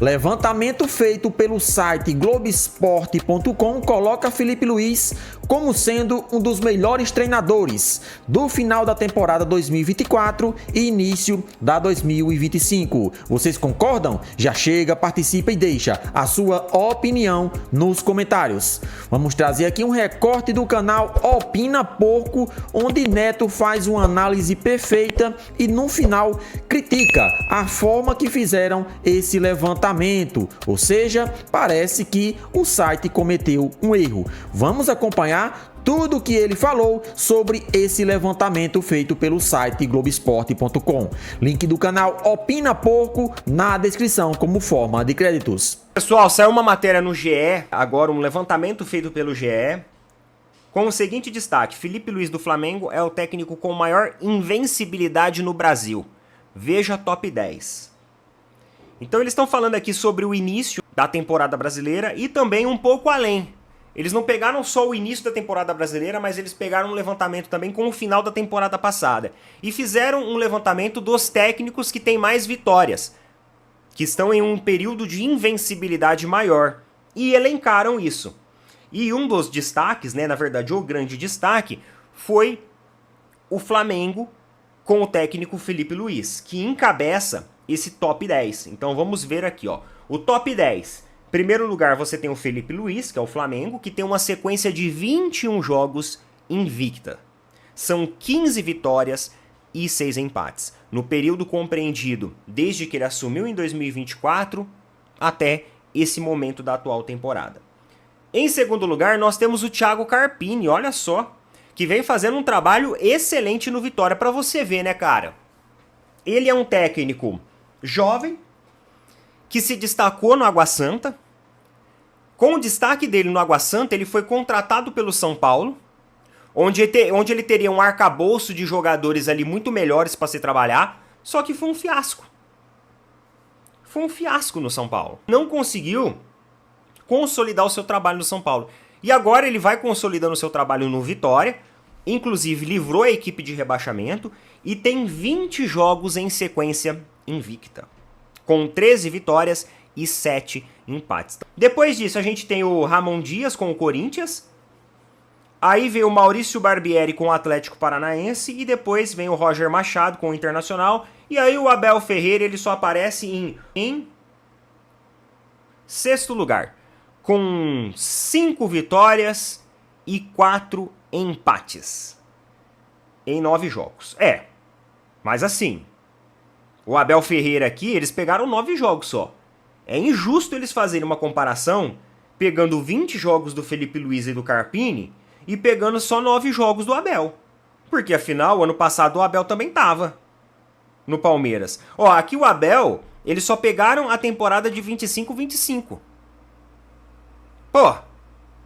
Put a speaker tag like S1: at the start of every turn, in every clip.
S1: Levantamento feito pelo site Globoesporte.com coloca Filipe Luís como sendo um dos melhores treinadores do final da temporada 2024 e início da 2025. Vocês concordam? Já chega, participa e deixa a sua opinião nos comentários. Vamos trazer aqui um recorte do canal Opina Porco, onde Neto faz uma análise perfeita e no final critica a forma que fizeram esse levantamento. Ou seja, parece que o site cometeu um erro. Vamos acompanhar tudo o que ele falou sobre esse levantamento feito pelo site Globoesporte.com. Link do canal Opina Porco na descrição como forma de créditos.
S2: Pessoal, saiu uma matéria no GE, agora um levantamento feito pelo GE, com o seguinte destaque: Filipe Luís do Flamengo é o técnico com maior invencibilidade no Brasil. Veja top 10. Então eles estão falando aqui sobre o início da temporada brasileira e também um pouco além. Eles não pegaram só o início da temporada brasileira, mas eles pegaram um levantamento também com o final da temporada passada. E fizeram um levantamento dos técnicos que têm mais vitórias, que estão em um período de invencibilidade maior. E elencaram isso. E um dos destaques, na verdade o grande destaque, foi o Flamengo com o técnico Filipe Luís, que encabeça esse top 10. Então vamos ver aqui, ó. O top 10. Em primeiro lugar você tem o Filipe Luís, que é o Flamengo, que tem uma sequência de 21 jogos invicta. São 15 vitórias e 6 empates. No período compreendido desde que ele assumiu em 2024 até esse momento da atual temporada. Em segundo lugar nós temos o Thiago Carpini, olha só, que vem fazendo um trabalho excelente no Vitória, para você ver, né, cara? Ele é um técnico jovem, que se destacou no Água Santa. Com o destaque dele no Água Santa, ele foi contratado pelo São Paulo, onde ele teria um arcabouço de jogadores ali muito melhores para se trabalhar, só que foi um fiasco. Foi um fiasco no São Paulo. Não conseguiu consolidar o seu trabalho no São Paulo. E agora ele vai consolidando o seu trabalho no Vitória, inclusive livrou a equipe de rebaixamento e tem 20 jogos em sequência invicta, com 13 vitórias e 7 empates. Depois disso a gente tem o Ramon Dias com o Corinthians, aí vem o Maurício Barbieri com o Atlético Paranaense e depois vem o Roger Machado com o Internacional, e aí o Abel Ferreira ele só aparece em sexto lugar, com 5 vitórias e 4 empates em 9 jogos. Mas assim, o Abel Ferreira aqui, eles pegaram 9 jogos só. É injusto eles fazerem uma comparação pegando 20 jogos do Filipe Luís e do Carpini e pegando só 9 jogos do Abel. Porque afinal, ano passado o Abel também tava no Palmeiras. Ó, aqui o Abel, eles só pegaram a temporada de 25-25. Pô,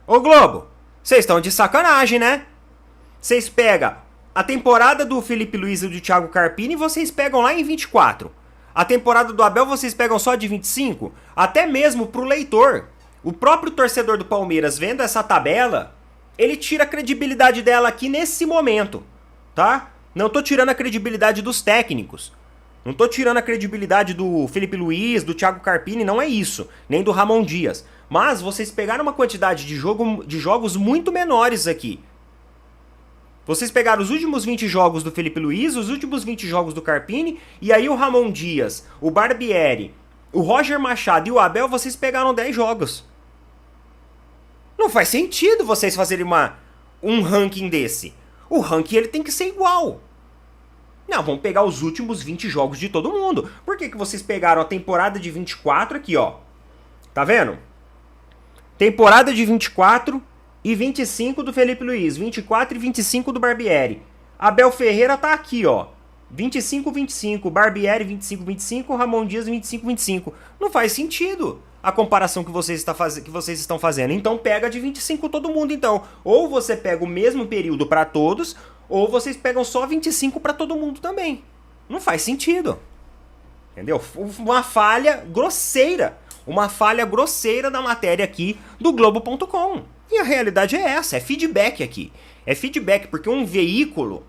S2: ô Globo, vocês estão de sacanagem, né? Vocês pegam a temporada do Filipe Luís e do Thiago Carpini, vocês pegam lá em 24. A temporada do Abel vocês pegam só de 25. Até mesmo pro leitor, o próprio torcedor do Palmeiras vendo essa tabela, ele tira a credibilidade dela aqui nesse momento, tá? Não tô tirando a credibilidade dos técnicos. Não tô tirando a credibilidade do Filipe Luís, do Thiago Carpini, não é isso. Nem do Ramon Dias. Mas vocês pegaram uma quantidade de jogos muito menores aqui. Vocês pegaram os últimos 20 jogos do Filipe Luís, os últimos 20 jogos do Carpini, e aí o Ramon Dias, o Barbieri, o Roger Machado e o Abel, vocês pegaram 10 jogos. Não faz sentido vocês fazerem um ranking desse. O ranking ele tem que ser igual. Não, vamos pegar os últimos 20 jogos de todo mundo. Por que vocês pegaram a temporada de 24 aqui, ó? Tá vendo? Temporada de 24 e 25 do Filipe Luís, 24 e 25 do Barbieri. Abel Ferreira tá aqui, ó. 25-25, Barbieri 25-25, Ramon Dias 25-25. Não faz sentido a comparação que vocês estão fazendo. Então pega de 25 todo mundo, então. Ou você pega o mesmo período para todos, ou vocês pegam só 25 para todo mundo também. Não faz sentido. Entendeu? Uma falha grosseira. Uma falha grosseira da matéria aqui do Globo.com. E a realidade é essa, é feedback aqui. É feedback porque um veículo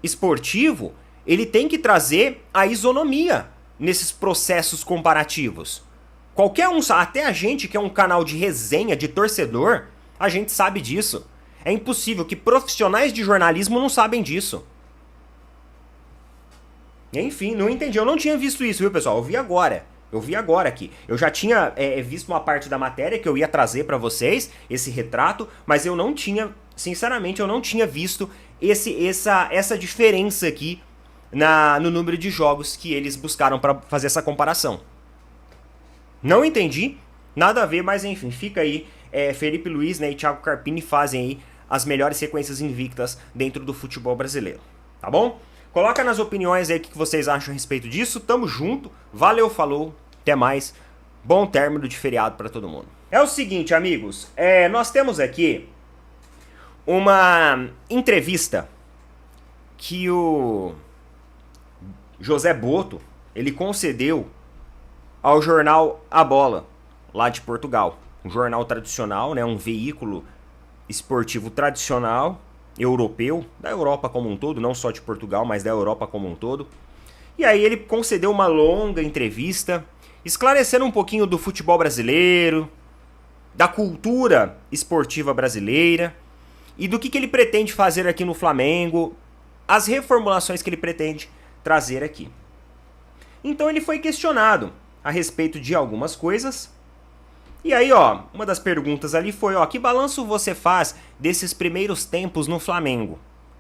S2: esportivo, ele tem que trazer a isonomia nesses processos comparativos. Qualquer um, até a gente que é um canal de resenha, de torcedor, a gente sabe disso. É impossível que profissionais de jornalismo não sabem disso. Enfim, não entendi. Eu não tinha visto isso, viu, pessoal? Eu vi agora aqui. Eu já tinha visto uma parte da matéria que eu ia trazer pra vocês, esse retrato, mas eu não tinha, sinceramente, eu não tinha visto essa diferença aqui no número de jogos que eles buscaram pra fazer essa comparação. Não entendi, nada a ver, mas enfim, fica aí. Felipe Luiz, né, e Thiago Carpini fazem aí as melhores sequências invictas dentro do futebol brasileiro, tá bom? Coloca nas opiniões aí o que vocês acham a respeito disso. Tamo junto. Valeu, falou. Até mais. Bom término de feriado pra todo mundo. É o seguinte, amigos. Nós temos aqui uma entrevista que o José Boto, ele concedeu ao jornal A Bola, lá de Portugal. Um jornal tradicional, né? Um veículo esportivo tradicional, europeu, da Europa como um todo, não só de Portugal, mas da Europa como um todo. E aí ele concedeu uma longa entrevista, esclarecendo um pouquinho do futebol brasileiro, da cultura esportiva brasileira e do que ele pretende fazer aqui no Flamengo, as reformulações que ele pretende trazer aqui. Então ele foi questionado a respeito de algumas coisas. E aí, ó, uma das perguntas ali foi, ó, que balanço você faz desses primeiros tempos no Flamengo?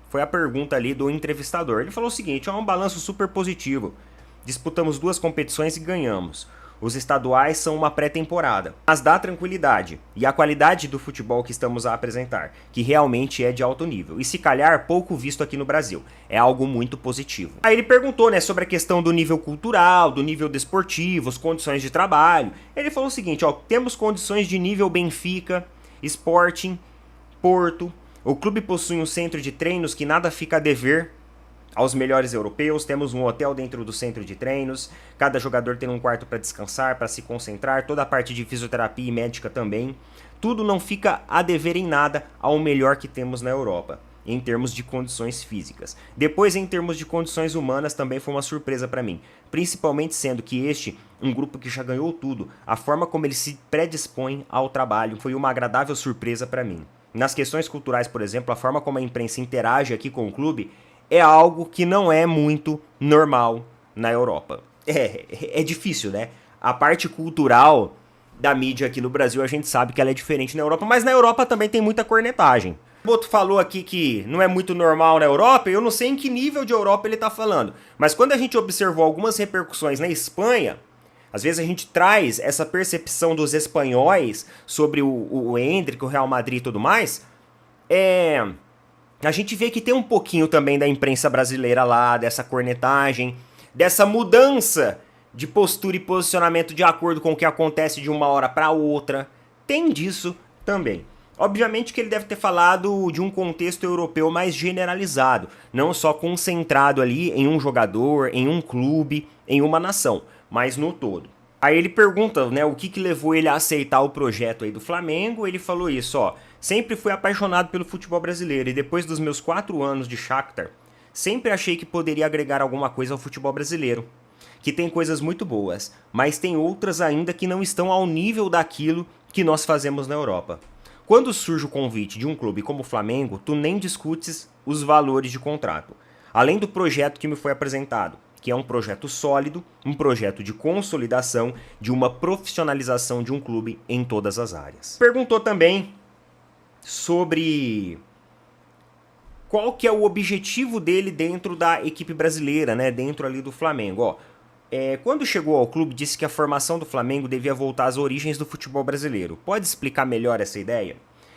S2: Foi a pergunta ali do entrevistador. Ele falou o seguinte, ó, um balanço super positivo. Disputamos 2 competições e ganhamos. Os estaduais são uma pré-temporada, mas dá tranquilidade e a qualidade do futebol que estamos a apresentar, que realmente é de alto nível e se calhar pouco visto aqui no Brasil. É algo muito positivo. Aí ele perguntou, né, sobre a questão do nível cultural, do nível desportivo, as condições de trabalho. Ele falou o seguinte, ó, temos condições de nível Benfica, Sporting, Porto. O clube possui um centro de treinos que nada fica a dever aos melhores europeus, temos um hotel dentro do centro de treinos, cada jogador tem um quarto para descansar, para se concentrar, toda a parte de fisioterapia e médica também. Tudo não fica a dever em nada ao melhor que temos na Europa, em termos de condições físicas. Depois, em termos de condições humanas, também foi uma surpresa para mim, principalmente sendo que um grupo que já ganhou tudo, a forma como ele se predispõe ao trabalho foi uma agradável surpresa para mim. Nas questões culturais, por exemplo, a forma como a imprensa interage aqui com o clube é algo que não é muito normal na Europa. É difícil, né? A parte cultural da mídia aqui no Brasil, a gente sabe que ela é diferente na Europa, mas na Europa também tem muita cornetagem. O Boto falou aqui que não é muito normal na Europa, eu não sei em que nível de Europa ele tá falando, mas quando a gente observou algumas repercussões na Espanha, às vezes a gente traz essa percepção dos espanhóis sobre o Endrick, o Real Madrid e tudo mais, a gente vê que tem um pouquinho também da imprensa brasileira lá, dessa cornetagem, dessa mudança de postura e posicionamento de acordo com o que acontece de uma hora para outra. Tem disso também. Obviamente que ele deve ter falado de um contexto europeu mais generalizado, não só concentrado ali em um jogador, em um clube, em uma nação, mas no todo. Aí ele pergunta, né, o que levou ele a aceitar o projeto aí do Flamengo. Ele falou isso, ó, sempre fui apaixonado pelo futebol brasileiro e depois dos meus 4 anos de Shakhtar, sempre achei que poderia agregar alguma coisa ao futebol brasileiro, que tem coisas muito boas, mas tem outras ainda que não estão ao nível daquilo que nós fazemos na Europa. Quando surge o convite de um clube como o Flamengo, tu nem discutes os valores de contrato, além do projeto que me foi apresentado, que é um projeto sólido, um projeto de consolidação, de uma profissionalização de um clube em todas as áreas. Perguntou também sobre qual que é o objetivo dele dentro da equipe brasileira, né, dentro ali do Flamengo. Ó, quando chegou ao clube, disse que a formação do Flamengo devia voltar às origens do futebol brasileiro. Pode explicar melhor essa ideia?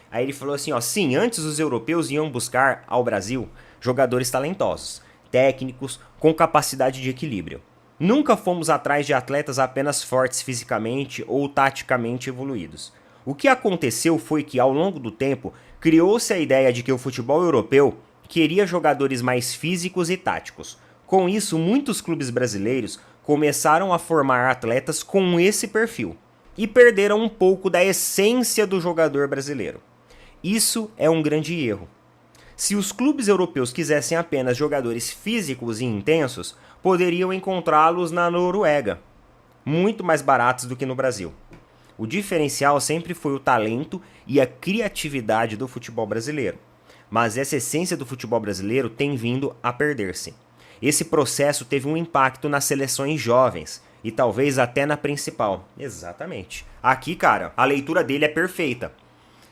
S2: Aí ele falou assim, ó, sim, antes os europeus iam buscar ao Brasil jogadores talentosos, técnicos com capacidade de equilíbrio. Nunca fomos atrás de atletas apenas fortes fisicamente ou taticamente evoluídos. O que aconteceu foi que, ao longo do tempo, criou-se a ideia de que o futebol europeu queria jogadores mais físicos e táticos. Com isso, muitos clubes brasileiros começaram a formar atletas com esse perfil e perderam um pouco da essência do jogador brasileiro. Isso é um grande erro. Se os clubes europeus quisessem apenas jogadores físicos e intensos, poderiam encontrá-los na Noruega, muito mais baratos do que no Brasil. O diferencial sempre foi o talento e a criatividade do futebol brasileiro. Mas essa essência do futebol brasileiro tem vindo a perder-se. Esse processo teve um impacto nas seleções jovens e talvez até na principal. Exatamente. Aqui, cara, a leitura dele é perfeita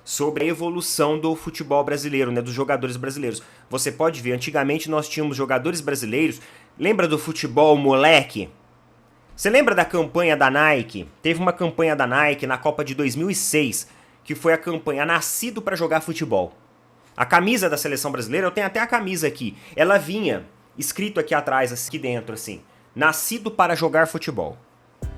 S2: sobre a evolução do futebol brasileiro, né, dos jogadores brasileiros. Você pode ver, antigamente nós tínhamos jogadores brasileiros. Lembra do futebol moleque? Você lembra da campanha da Nike? Teve uma campanha da Nike na Copa de 2006, que foi a campanha Nascido para Jogar Futebol. A camisa da seleção brasileira, eu tenho até a camisa aqui, ela vinha escrito aqui atrás, aqui dentro, assim, Nascido para Jogar Futebol.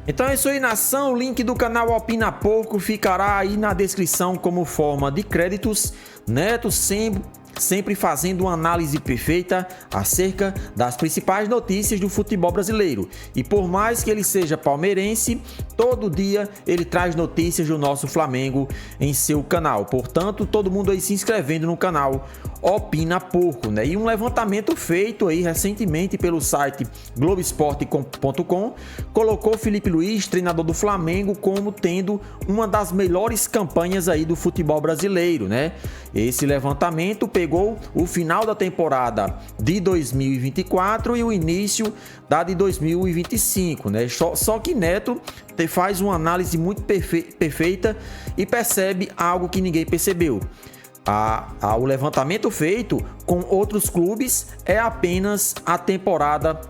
S1: Então é isso aí, nação. O link do canal Opina Pouco ficará aí na descrição como forma de créditos. Neto sempre fazendo uma análise perfeita acerca das principais notícias do futebol brasileiro. E por mais que ele seja palmeirense, todo dia ele traz notícias do nosso Flamengo em seu canal. Portanto, todo mundo aí se inscrevendo no canal Opina Pouco, né? E um levantamento feito aí recentemente pelo site Globoesporte.com colocou Filipe Luís, treinador do Flamengo, como tendo uma das melhores campanhas aí do futebol brasileiro, né? Esse levantamento pegou o final da temporada de 2024 e o início da de 2025, né? Só que Neto faz uma análise muito perfeita e percebe algo que ninguém percebeu. O levantamento feito com outros clubes é apenas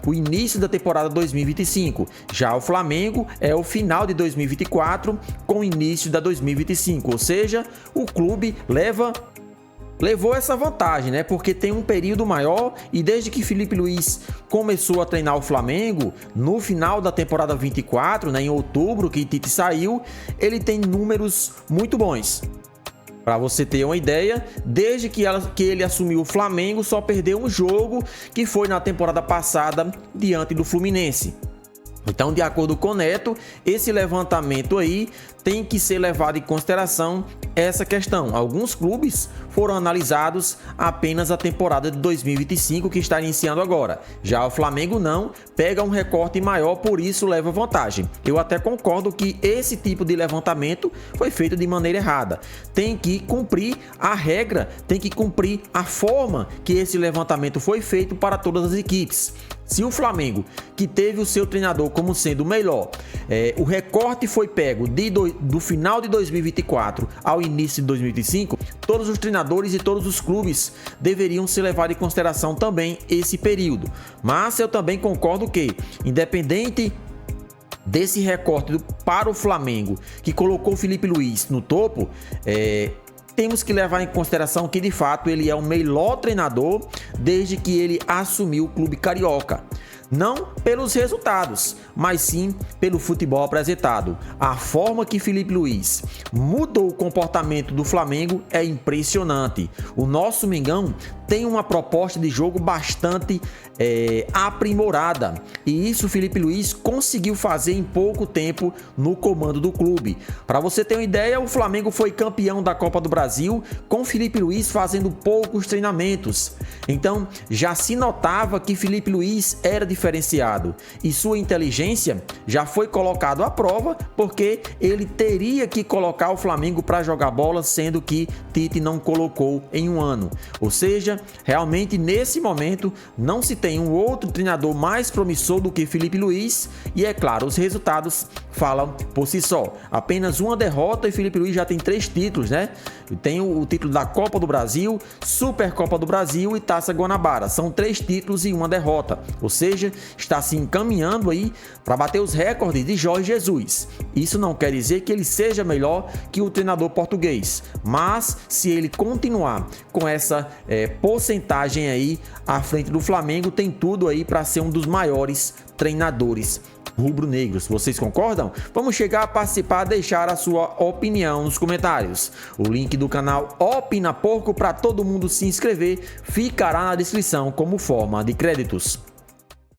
S1: o início da temporada 2025. Já o Flamengo é o final de 2024 com o início da 2025. Ou seja, o clube levou essa vantagem, né? Porque tem um período maior e desde que Filipe Luís começou a treinar o Flamengo, no final da temporada 24, né, em outubro, que Tite saiu, ele tem números muito bons. Para você ter uma ideia, desde que ele assumiu o Flamengo, só perdeu um jogo, que foi na temporada passada, diante do Fluminense. Então, de acordo com o Neto, esse levantamento aí tem que ser levado em consideração essa questão. Alguns clubes foram analisados apenas a temporada de 2025, que está iniciando agora. Já o Flamengo não, pega um recorte maior, por isso leva vantagem. Eu até concordo que esse tipo de levantamento foi feito de maneira errada. Tem que cumprir a regra, tem que cumprir a forma que esse levantamento foi feito para todas as equipes. Se o Flamengo, que teve o seu treinador como sendo o melhor, o recorte foi pego do final de 2024 ao início de 2025, todos os treinadores e todos os clubes deveriam ser levados em consideração também esse período. Mas eu também concordo que, independente desse recorte para o Flamengo, que colocou o Filipe Luís no topo, temos que levar em consideração que de fato ele é o melhor treinador desde que ele assumiu o clube carioca. Não pelos resultados, mas sim pelo futebol apresentado. A forma que Filipe Luís mudou o comportamento do Flamengo é impressionante. O nosso Mengão tem uma proposta de jogo bastante aprimorada. E isso Filipe Luís conseguiu fazer em pouco tempo no comando do clube. Para você ter uma ideia, o Flamengo foi campeão da Copa do Brasil com Filipe Luís fazendo poucos treinamentos. Então já se notava que Filipe Luís era diferenciado e sua inteligência já foi colocado à prova, porque ele teria que colocar o Flamengo para jogar bola, sendo que Tite não colocou em um ano. Ou seja, realmente nesse momento não se tem um outro treinador mais promissor do que Filipe Luís e é claro, os resultados falam por si só. Apenas uma derrota e Filipe Luís já tem 3 títulos, né? Tem o título da Copa do Brasil, Supercopa do Brasil e Taça Guanabara. São 3 títulos e uma derrota. Ou seja, está se encaminhando aí para bater os recordes de Jorge Jesus. Isso não quer dizer que ele seja melhor que o treinador português, mas se ele continuar com essa porcentagem aí à frente do Flamengo, tem tudo aí para ser um dos maiores treinadores rubro-negros. Vocês concordam? Vamos chegar a participar, deixar a sua opinião nos comentários. O link do canal Opina Pouco para todo mundo se inscrever ficará na descrição como forma de créditos.